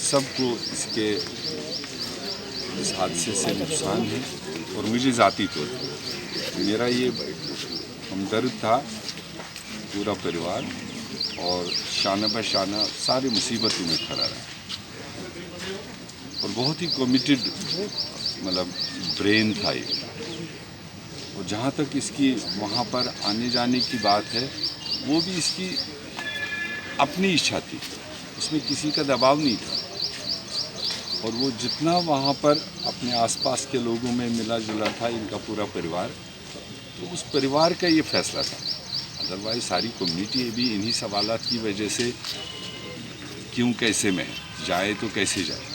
सबको इसके इस हादसे से नुकसान है और मुझे ज़ाती तौर पर मेरा ये हमदर्द था पूरा परिवार और शाना बशाना सारी मुसीबतों में खड़ा रहा और बहुत ही कमिटेड मतलब ब्रेन था ये। और जहाँ तक इसकी वहाँ पर आने जाने की बात है वो भी इसकी अपनी इच्छा थी, उसमें किसी का दबाव नहीं था। और वो जितना वहाँ पर अपने आसपास के लोगों में मिला जुला था इनका पूरा परिवार, तो उस परिवार का ये फैसला था। अदरवाइज सारी कम्युनिटी भी इन्हीं सवालात की वजह से क्यों कैसे में जाए तो कैसे जाए,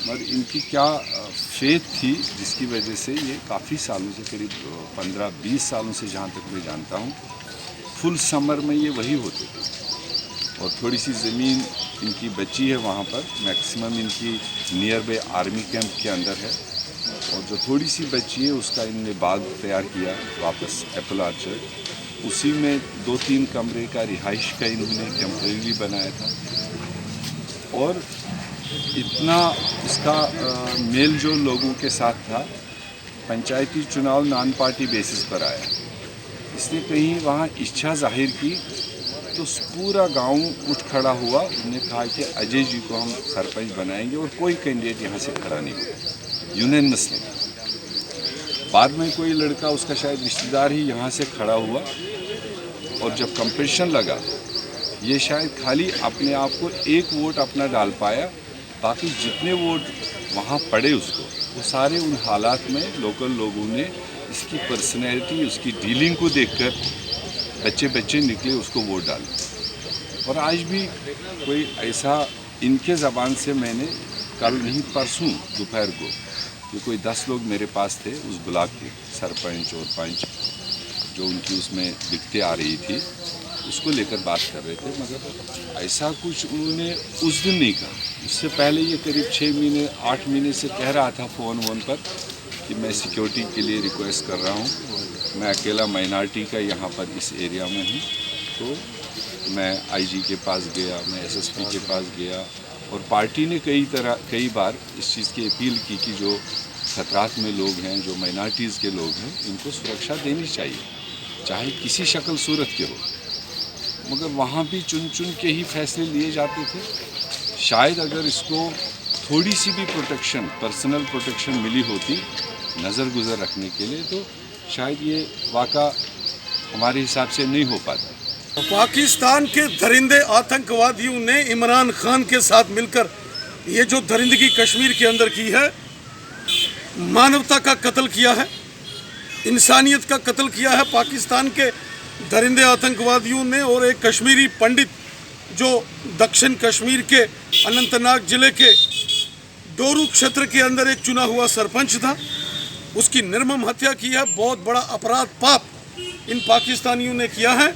मगर इनकी क्या फेथ थी जिसकी वजह से ये काफ़ी सालों से करीब 15-20 सालों से जहाँ तक मैं जानता हूँ फुल समर में ये वही होते थे। और थोड़ी सी ज़मीन इनकी बची है वहाँ पर, मैक्सिमम इनकी नियर बाय आर्मी कैंप के अंदर है। और जो थोड़ी सी बची है उसका इन्होंने बाग तैयार किया वापस एप्पल आर्चर्ड, उसी में 2-3 कमरे का रिहाइश का इन्होंने टेम्परेरी बनाया था। और इतना इसका मेल जो लोगों के साथ था, पंचायती चुनाव नॉन पार्टी बेसिस पर आया, इसने कहीं वहाँ इच्छा जाहिर की तो पूरा गांव उठ खड़ा हुआ। उन्होंने कहा कि अजय जी को हम सरपंच बनाएंगे और कोई कैंडिडेट यहाँ से खड़ा नहीं हुआ यूनानिमसली। बाद में कोई लड़का उसका शायद रिश्तेदार ही यहाँ से खड़ा हुआ और जब कंपटीशन लगा ये शायद खाली अपने आप को 1 वोट अपना डाल पाया, बाकी जितने वोट वहाँ पड़े उसको वो सारे उन हालात में लोकल लोगों ने इसकी पर्सनैलिटी उसकी डीलिंग को देखकर बच्चे निकले उसको वोट डाले। और आज भी कोई ऐसा इनके ज़बान से मैंने कल नहीं परसों दोपहर को कि कोई 10 लोग मेरे पास थे उस ब्लॉक के सरपंच और पंच जो उनकी उसमें दिक्कतें आ रही थी उसको लेकर बात कर रहे थे, मगर ऐसा कुछ उन्होंने उस दिन नहीं कहा। उससे पहले ये करीब 6 महीने 8 महीने से कह रहा था फ़ोन पर कि मैं सिक्योरिटी के लिए रिक्वेस्ट कर रहा हूँ, मैं अकेला माइनॉरिटी का यहाँ पर इस एरिया में हूँ। तो मैं आईजी के पास गया, मैं एसएसपी के पास गया और पार्टी ने कई बार इस चीज़ की अपील की कि जो खतरात में लोग हैं, जो माइनॉरिटीज़ के लोग हैं, इनको सुरक्षा देनी चाहिए चाहे किसी शक्ल सूरत के हो। मगर वहाँ भी चुन के ही फैसले लिए जाते थे। शायद अगर इसको थोड़ी सी भी प्रोटेक्शन, पर्सनल प्रोटेक्शन मिली होती नज़र गुज़र रखने के लिए, तो शायद ये वाक़ा हमारे हिसाब से नहीं हो पाता। पाकिस्तान के दरिंदे आतंकवादियों ने इमरान खान के साथ मिलकर ये जो दरिंदगी कश्मीर के अंदर की है, मानवता का कत्ल किया है, इंसानियत का कत्ल किया है पाकिस्तान के दरिंदे आतंकवादियों ने। और एक कश्मीरी पंडित जो दक्षिण कश्मीर के अनंतनाग ज़िले के डोरू क्षेत्र के अंदर एक चुना हुआ सरपंच था, उसकी निर्मम हत्या की है। बहुत बड़ा अपराध पाप इन पाकिस्तानियों ने किया है।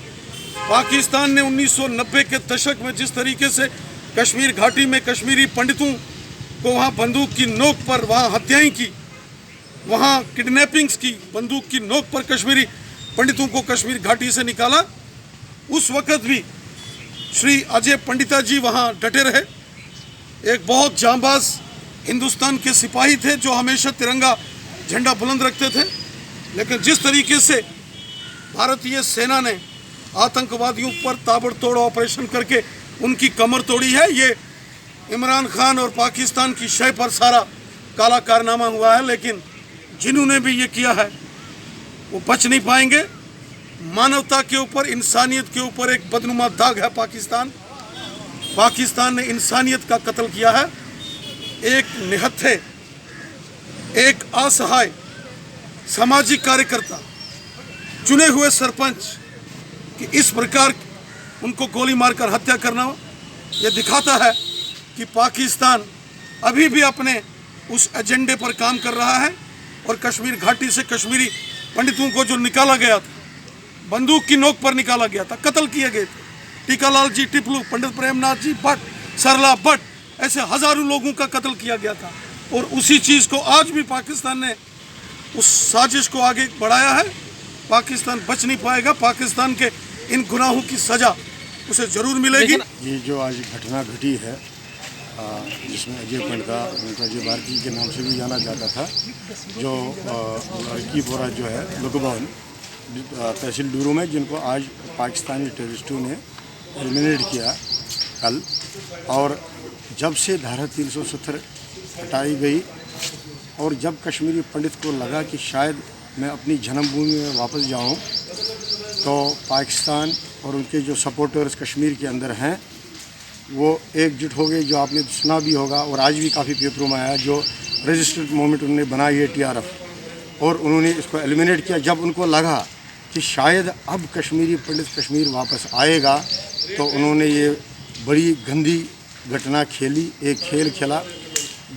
पाकिस्तान ने 1990 के दशक में जिस तरीके से कश्मीर घाटी में कश्मीरी पंडितों को वहाँ बंदूक की नोक पर वहाँ हत्याएं की, वहाँ किडनैपिंग्स की, बंदूक की नोक पर कश्मीरी पंडितों को कश्मीर घाटी से निकाला, उस वक़्त भी श्री अजय पंडिता जी वहाँ डटे रहे। एक बहुत जांबाज हिंदुस्तान के सिपाही थे जो हमेशा तिरंगा झंडा बुलंद रखते थे। लेकिन जिस तरीके से भारतीय सेना ने आतंकवादियों पर ताबड़तोड़ ऑपरेशन करके उनकी कमर तोड़ी है, ये इमरान खान और पाकिस्तान की शय पर सारा काला कारनामा हुआ है। लेकिन जिन्होंने भी ये किया है वो बच नहीं पाएंगे। मानवता के ऊपर, इंसानियत के ऊपर एक बदनुमा दाग है पाकिस्तान ने इंसानियत का कत्ल किया है। एक निहत्थे, एक असहाय सामाजिक कार्यकर्ता, चुने हुए सरपंच कि इस प्रकार उनको गोली मारकर हत्या करना, यह दिखाता है कि पाकिस्तान अभी भी अपने उस एजेंडे पर काम कर रहा है। और कश्मीर घाटी से कश्मीरी पंडितों को जो निकाला गया था, बंदूक की नोक पर निकाला गया था, कत्ल किए गए थे, टीकालाल जी टिपलू, पंडित प्रेमनाथ जी भट्ट, सरला भट्ट, ऐसे हज़ारों लोगों का कत्ल किया गया था। और उसी चीज़ को आज भी पाकिस्तान ने उस साजिश को आगे बढ़ाया है। पाकिस्तान बच नहीं पाएगा। पाकिस्तान के इन गुनाहों की सज़ा उसे ज़रूर मिलेगी। ये जो आज घटना घटी है जिसमें अजय पंडा, उनका अजय भारती के नाम से भी जाना जाता था, जो लड़की बोरा जो है लुकबान तहसील डूरू में, जिनको आज पाकिस्तानी टेररिस्टों ने एलिमिनेट किया कल। और जब से धारा 370 हटाई गई और जब कश्मीरी पंडित को लगा कि शायद मैं अपनी जन्मभूमि में वापस जाऊं, तो पाकिस्तान और उनके जो सपोर्टर्स कश्मीर के अंदर हैं वो एकजुट हो गए। जो आपने सुना भी होगा और आज भी काफ़ी पेपरों में आया, जो रजिस्टर्ड मूवमेंट उन्होंने बनाई है TRF, और उन्होंने इसको एलिमिनेट किया। जब उनको लगा कि शायद अब कश्मीरी पंडित कश्मीर वापस आएगा, तो उन्होंने ये बड़ी गंदी घटना खेली, एक खेल खेला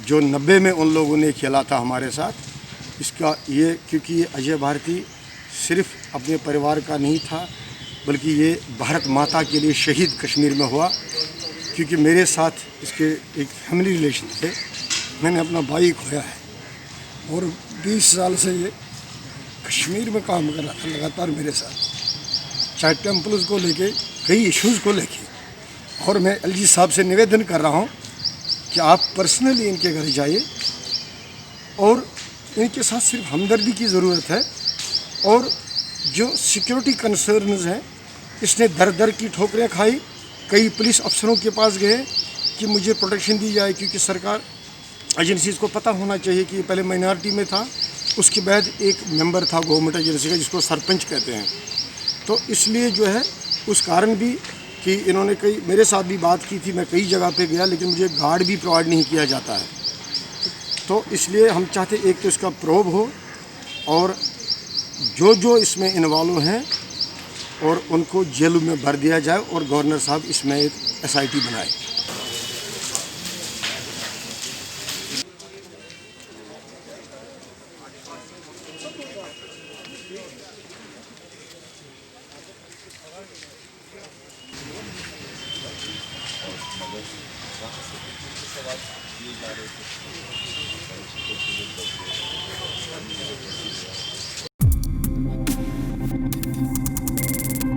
जो 90 में उन लोगों ने खेला था हमारे साथ। इसका ये, क्योंकि ये अजय भारती सिर्फ अपने परिवार का नहीं था, बल्कि ये भारत माता के लिए शहीद कश्मीर में हुआ। क्योंकि मेरे साथ इसके एक फैमिली रिलेशन थे, मैंने अपना भाई खोया है और 20 साल से ये कश्मीर में काम कर रहा था लगातार मेरे साथ, चाहे टेम्पल्स को लेके, कई इश्यूज़ को लेके। और मैं LG साहब से निवेदन कर रहा हूँ कि आप पर्सनली इनके घर जाइए और इनके साथ सिर्फ हमदर्दी की ज़रूरत है। और जो सिक्योरिटी कंसर्न्स हैं, इसने दर दर की ठोकरें खाई। कई पुलिस अफसरों के पास गए कि मुझे प्रोटेक्शन दी जाए, क्योंकि सरकार एजेंसीज़ को पता होना चाहिए कि पहले माइनॉरिटी में था, उसके बाद एक मेंबर था गवर्नमेंट एजेंसी का जिसको सरपंच कहते हैं। तो इसलिए जो है उस कारण भी कि इन्होंने कई मेरे साथ भी बात की थी, मैं कई जगह पे गया, लेकिन मुझे गार्ड भी प्रोवाइड नहीं किया जाता है। तो इसलिए हम चाहते एक तो इसका प्रोब हो और जो इसमें इन्वॉल्व हैं और उनको जेल में भर दिया जाए, और गवर्नर साहब इसमें एक SIT बनाए। सवाल किए जा रहे थे।